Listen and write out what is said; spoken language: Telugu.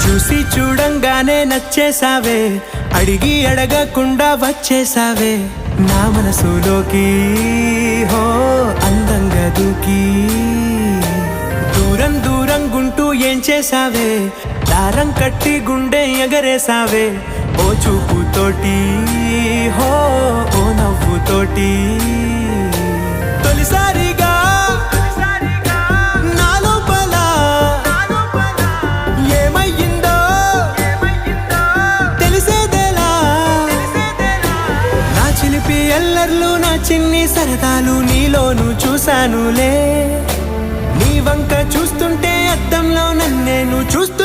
చూసి చూడంగానే నచ్చేసావే, అడిగి అడగకుండా వచ్చేసావే నా మనసులోకి. హో అందంగా దూకి దూరం దూరం గుంటూ ఏం చేసావే, దారం కట్టి గుండె ఎగరేసావే ఓ చూపుతోటి. హో ఓ నవ్వుతోటి తొలిసారిగా నా లోపల ఏమయ్యిందో తెలిసేదేలా. నా చిలిపి ఎల్లర్లు నా చిన్ని సరదాలు నీలోను చూశానులే. నీ వంక చూస్తుంటే అద్దంలో నన్నేను చూస్తూ